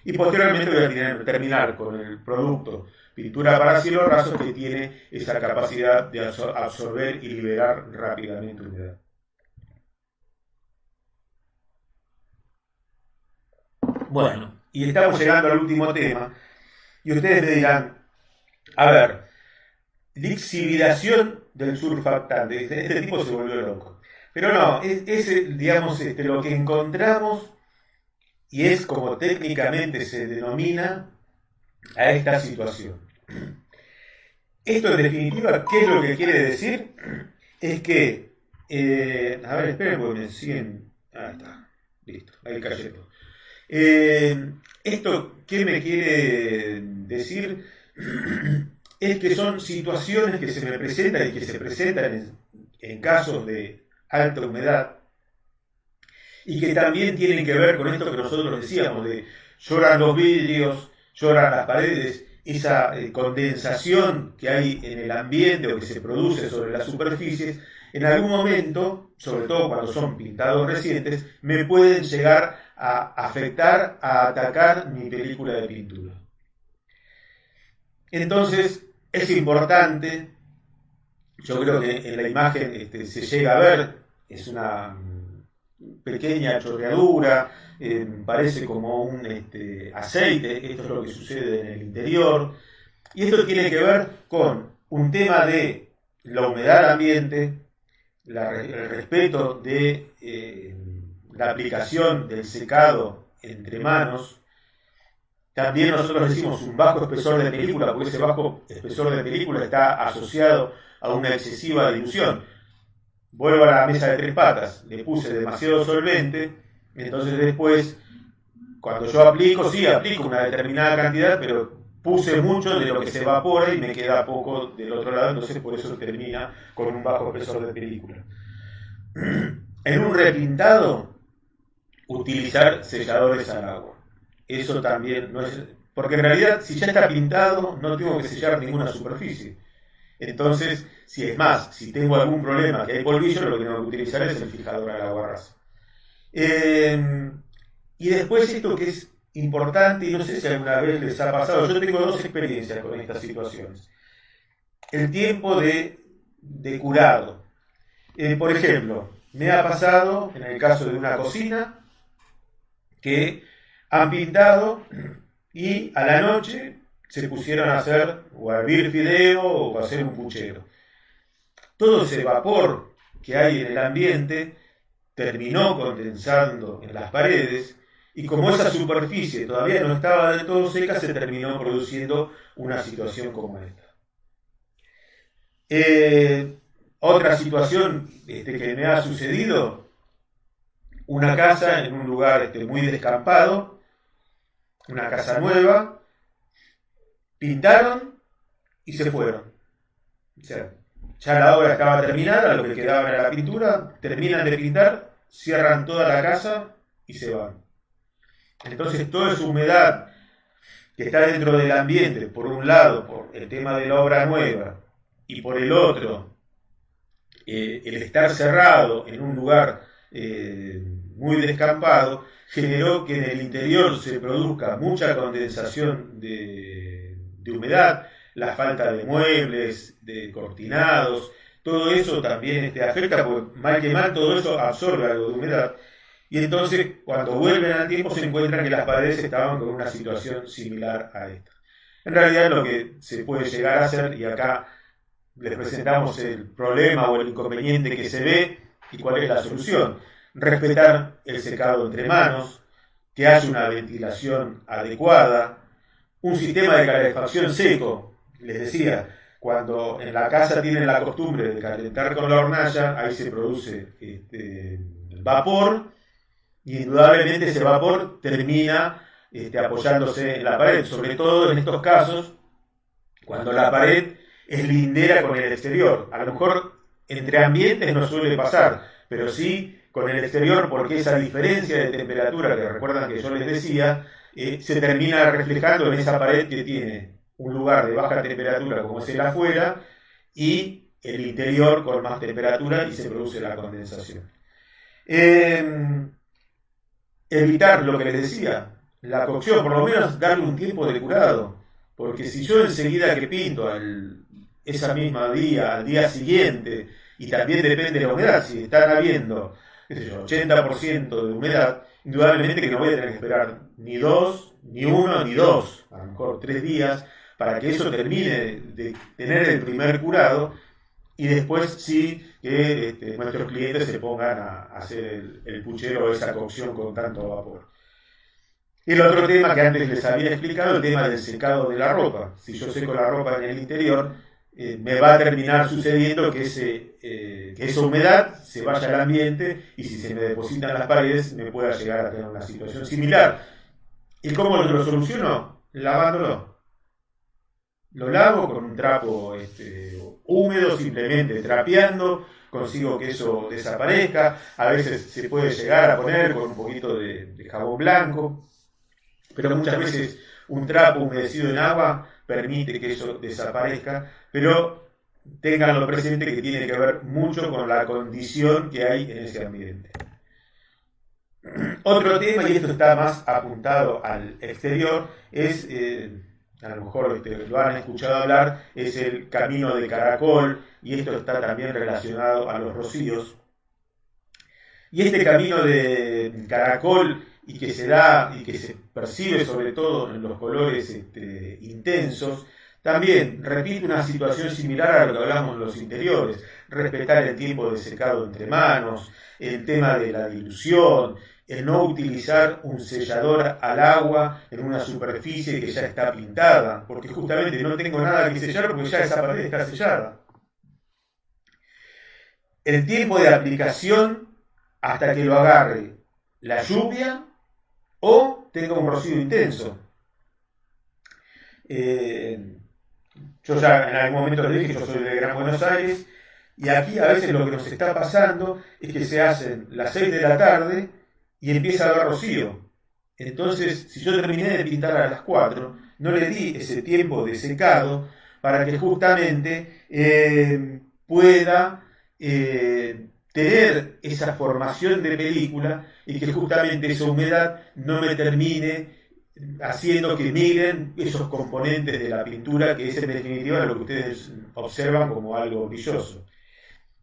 Y posteriormente voy a terminar con el producto pintura para cielos rasos, que tiene esa capacidad de absorber y liberar rápidamente humedad. Bueno, y estamos llegando al último tema, y ustedes me dirán, a ver, lixividación del surfactante, este tipo se volvió loco. Pero no, es digamos, lo que encontramos, y es como técnicamente se denomina a esta situación. Esto en definitiva, ¿qué es lo que quiere decir? es que, a ver, esperen porque me siguen. Ah, está, listo, ahí cayó todo. Esto, ¿qué me quiere decir? Es que son situaciones que se me presentan y que se presentan en casos de alta humedad y que también tienen que ver con esto que nosotros decíamos, de lloran los vidrios, lloran las paredes, esa condensación que hay en el ambiente o que se produce sobre las superficies, en algún momento, sobre todo cuando son pintados recientes, me pueden llegar a afectar, a atacar mi película de pintura. Entonces, es importante, yo creo que en la imagen se llega a ver, es una pequeña chorreadura, parece como un aceite, esto es lo que sucede en el interior, y esto tiene que ver con un tema de la humedad ambiente, el respeto de la aplicación del secado entre manos. También nosotros decimos un bajo espesor de película, porque ese bajo espesor de película está asociado a una excesiva dilución. Vuelvo a la mesa de 3 patas, le puse demasiado solvente, entonces después, cuando yo aplico, sí, aplico una determinada cantidad, pero puse mucho de lo que se evapora y me queda poco del otro lado, entonces por eso termina con un bajo espesor de película. En un repintado, utilizar selladores al agua. Eso también no es... Porque en realidad, si ya está pintado, no tengo que sellar ninguna superficie. Entonces, si es más, si tengo algún problema que hay polvillo, lo que tengo que utilizar es el fijador al agua rasa. Y después esto que es importante, y no sé si alguna vez les ha pasado, yo tengo 2 experiencias con estas situaciones. El tiempo de curado. Por ejemplo, me ha pasado, en el caso de una cocina, que han pintado y a la noche se pusieron a hacer o a hervir fideo o a hacer un puchero. Todo ese vapor que hay en el ambiente terminó condensando en las paredes y como esa superficie todavía no estaba del todo seca, se terminó produciendo una situación como esta. Otra situación que me ha sucedido, una casa en un lugar muy descampado, una casa nueva, pintaron y se fueron. O sea, ya la obra estaba terminada, lo que quedaba era la pintura, terminan de pintar, cierran toda la casa y se van. Entonces toda esa humedad que está dentro del ambiente, por un lado, por el tema de la obra nueva, y por el otro, el estar cerrado en un lugar muy descampado, generó que en el interior se produzca mucha condensación de humedad, la falta de muebles, de cortinados, todo eso también afecta, porque mal que mal todo eso absorbe algo de humedad. Y entonces, cuando vuelven al tiempo, se encuentran que las paredes estaban con una situación similar a esta. En realidad, lo que se puede llegar a hacer, y acá les presentamos el problema o el inconveniente que se ve y cuál es la solución. Respetar el secado entre manos, que haya una ventilación adecuada, un sistema de calefacción seco. Les decía, cuando en la casa tienen la costumbre de calentar con la hornalla, ahí se produce vapor, y indudablemente ese vapor termina apoyándose en la pared, sobre todo en estos casos, cuando la pared es lindera con el exterior. A lo mejor entre ambientes no suele pasar, pero sí con el exterior, porque esa diferencia de temperatura, que recuerdan que yo les decía, se termina reflejando en esa pared que tiene un lugar de baja temperatura como es el afuera y el interior con más temperatura y se produce la condensación. Evitar lo que les decía, la cocción, por lo menos darle un tiempo de curado, porque si yo enseguida que pinto esa misma día, al día siguiente, y también depende de la humedad, si están habiendo, qué sé yo, 80% de humedad, indudablemente que no voy a tener que esperar ni 2, ni 1, ni 2, a lo mejor 3 días, para que eso termine de tener el primer curado, y después sí que nuestros clientes se pongan a hacer el puchero o esa cocción con tanto vapor. El otro tema que antes les había explicado, el tema del secado de la ropa. Si yo seco la ropa en el interior, me va a terminar sucediendo que esa humedad se vaya al ambiente y si se me depositan las paredes me pueda llegar a tener una situación similar. ¿Y cómo lo soluciono? Lavándolo. Lo lavo con un trapo húmedo, simplemente trapeando, consigo que eso desaparezca. A veces se puede llegar a poner con un poquito de jabón blanco, pero muchas veces un trapo humedecido en agua permite que eso desaparezca, pero ténganlo presente que tiene que ver mucho con la condición que hay en ese ambiente. Otro tema, y esto está más apuntado al exterior, es, a lo mejor lo han escuchado hablar, es el camino de caracol, y esto está también relacionado a los rocíos. Y este camino de caracol, y que se da, y que se percibe sobre todo en los colores intensos, también repite una situación similar a lo que hablamos en los interiores: respetar el tiempo de secado entre manos, el tema de la dilución, el no utilizar un sellador al agua en una superficie que ya está pintada, porque justamente no tengo nada que sellar porque ya esa pared está sellada. El tiempo de aplicación hasta que lo agarre la lluvia o tenga un rocío intenso. Yo ya en algún momento le dije, yo soy de Gran Buenos Aires, y aquí a veces lo que nos está pasando es que se hacen las 6 de la tarde y empieza a haber rocío. Entonces, si yo terminé de pintar a las 4, no le di ese tiempo de secado para que justamente pueda tener esa formación de película y que justamente esa humedad no me termine haciendo que migren esos componentes de la pintura, que es en definitiva lo que ustedes observan como algo brilloso.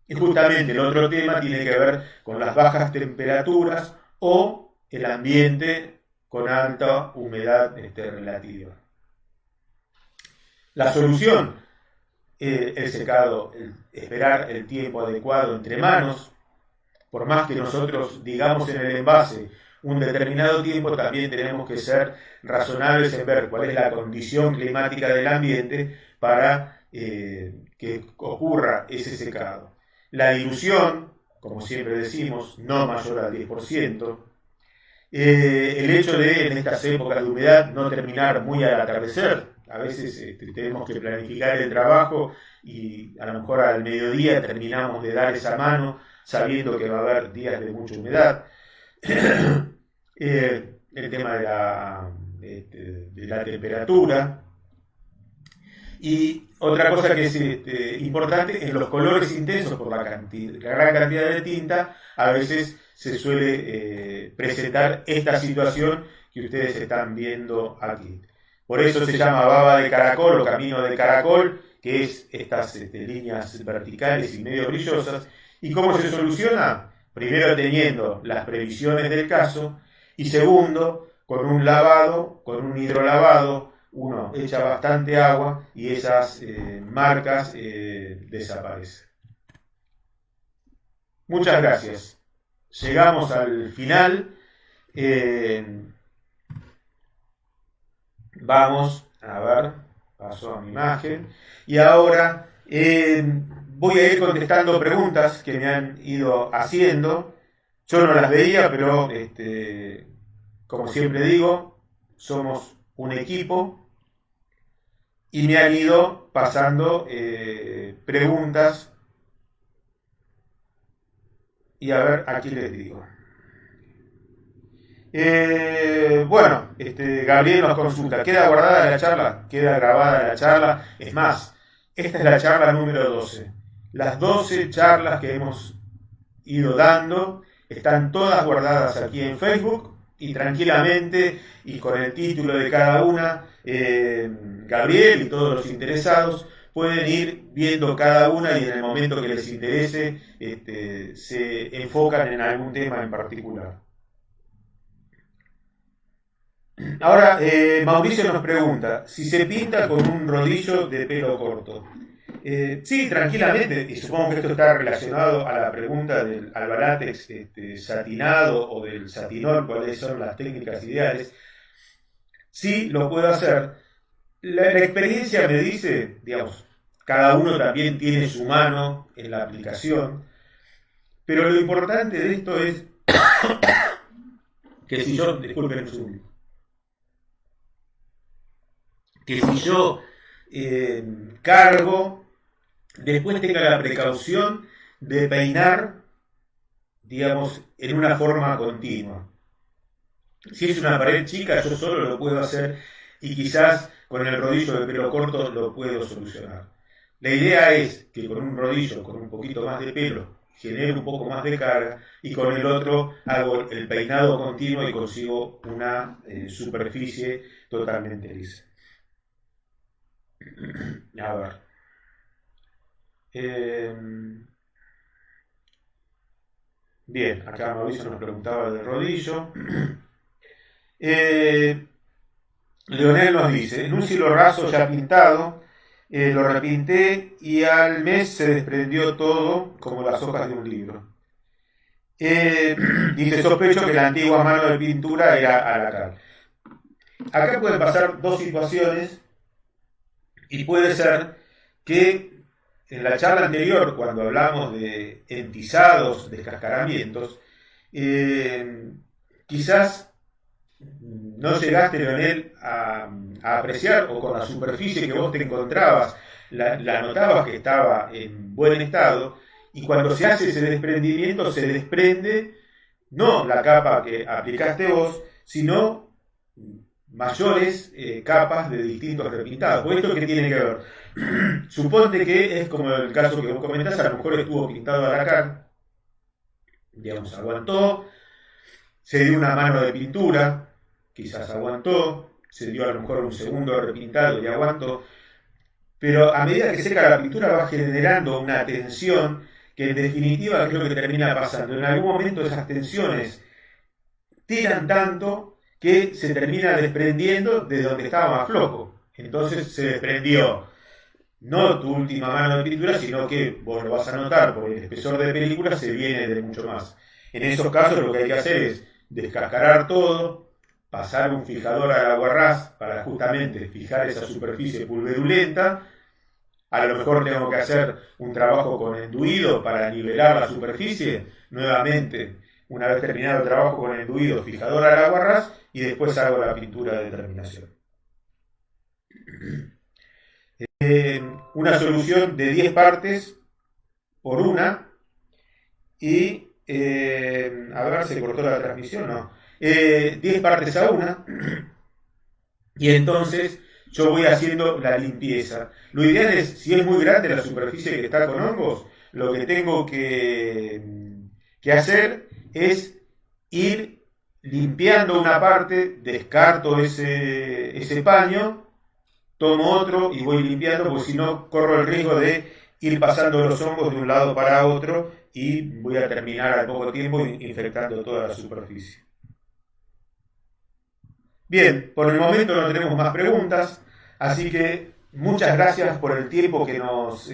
Y justamente el otro tema tiene que ver con las bajas temperaturas o el ambiente con alta humedad relativa. La solución: el secado, esperar el tiempo adecuado entre manos. Por más que nosotros digamos en el envase un determinado tiempo, también tenemos que ser razonables en ver cuál es la condición climática del ambiente para que ocurra ese secado. La dilución, como siempre decimos, no mayor al 10%. El hecho de, en estas épocas de humedad, no terminar muy al atardecer. A veces tenemos que planificar el trabajo y a lo mejor al mediodía terminamos de dar esa mano sabiendo que va a haber días de mucha humedad. El tema de la temperatura. Y otra cosa que es importante, en los colores intensos, por la gran cantidad de tinta, a veces se suele presentar esta situación que ustedes están viendo aquí. Por eso se llama baba de caracol o camino de caracol, que es estas líneas verticales y medio brillosas. ¿Y cómo se soluciona? Primero teniendo las previsiones del caso, y segundo, con un lavado, con un hidrolavado. Uno echa bastante agua y esas marcas desaparecen. Muchas gracias. Llegamos al final. Vamos a ver, paso a mi imagen. Y ahora voy a ir contestando preguntas que me han ido haciendo. Yo no las veía, pero como siempre digo, somos un equipo. Y me han ido pasando preguntas. Y a ver, aquí les digo. Bueno, Gabriel nos consulta: ¿queda guardada la charla? ¿Queda grabada la charla? Es más, esta es la charla número 12. Las 12 charlas que hemos ido dando están todas guardadas aquí en Facebook, y tranquilamente y con el título de cada una, Gabriel y todos los interesados pueden ir viendo cada una, y en el momento que les interese se enfocan en algún tema en particular. Ahora, Mauricio nos pregunta si se pinta con un rodillo de pelo corto. Sí, tranquilamente, y supongo que esto está relacionado a la pregunta del albalátex satinado o del satinol, cuáles son las técnicas ideales. Sí, lo puedo hacer. La experiencia me dice, digamos, cada uno también tiene su mano en la aplicación, pero lo importante de esto es que si yo, disculpen un segundo, que si yo cargo, después tenga la precaución de peinar, digamos, en una forma continua. Si es una pared chica, yo solo lo puedo hacer y quizás con el rodillo de pelo corto lo puedo solucionar. La idea es que con un rodillo, con un poquito más de pelo, genere un poco más de carga y con el otro hago el peinado continuo y consigo una superficie totalmente lisa. A ver. Bien, acá Mauricio nos preguntaba del rodillo. Leonel nos dice, en un cielo raso ya pintado, lo repinté y al mes se desprendió todo como las hojas de un libro. Dice, sospecho que la antigua mano de pintura era a la cal. Acá pueden pasar dos situaciones y puede ser que en la charla anterior, cuando hablamos de entizados, descascaramientos, quizás no llegaste, Leonel, a apreciar o con la superficie que vos te encontrabas, la notabas que estaba en buen estado y cuando se hace ese desprendimiento se desprende no la capa que aplicaste vos, sino mayores capas de distintos repintados. ¿Esto qué tiene que ver? Suponte que es como el caso que vos comentás, a lo mejor estuvo pintado a la cara, digamos, aguantó, se dio una mano de pintura, quizás aguantó, se dio a lo mejor un segundo repintado y aguantó, pero a medida que seca la pintura va generando una tensión que en definitiva es lo que termina pasando. En algún momento esas tensiones tiran tanto que se termina desprendiendo de donde estaba más flojo. Entonces se desprendió no tu última mano de pintura, sino que vos lo vas a notar, porque el espesor de película se viene de mucho más. En esos casos lo que hay que hacer es descascarar todo, pasar un fijador al aguarrás para justamente fijar esa superficie pulverulenta. A lo mejor tengo que hacer un trabajo con enduido para nivelar la superficie. Nuevamente, una vez terminado el trabajo con el enduido, fijador al aguarrás y después hago la pintura de terminación. Una solución de 10 partes por una y a ver, se cortó la transmisión, no. 10 partes a una y entonces yo voy haciendo la limpieza. Lo ideal es, si es muy grande la superficie que está con hongos, lo que tengo que hacer es ir limpiando una parte, descarto ese paño, tomo otro y voy limpiando, porque si no corro el riesgo de ir pasando los hongos de un lado para otro y voy a terminar al poco tiempo infectando toda la superficie. Bien, por el momento no tenemos más preguntas, así que muchas gracias por el tiempo que nos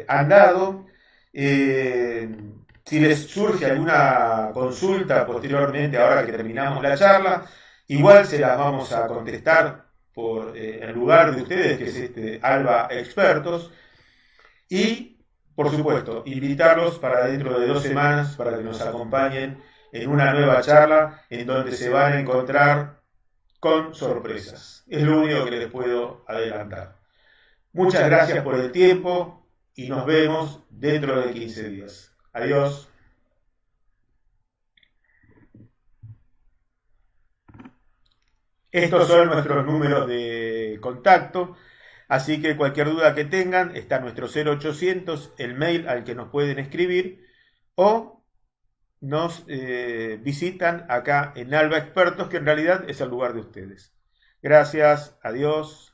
han dado. Si les surge alguna consulta posteriormente, ahora que terminamos la charla, igual se las vamos a contestar en lugar de ustedes, que es Alba Expertos. Y, por supuesto, invitarlos para dentro de 2 semanas para que nos acompañen en una nueva charla en donde se van a encontrar con sorpresas. Es lo único que les puedo adelantar. Muchas gracias por el tiempo y nos vemos dentro de 15 días. Adiós. Estos son nuestros números de contacto, así que cualquier duda que tengan, está nuestro 0800, el mail al que nos pueden escribir, o nos visitan acá en Alba Expertos, que en realidad es el lugar de ustedes. Gracias, adiós.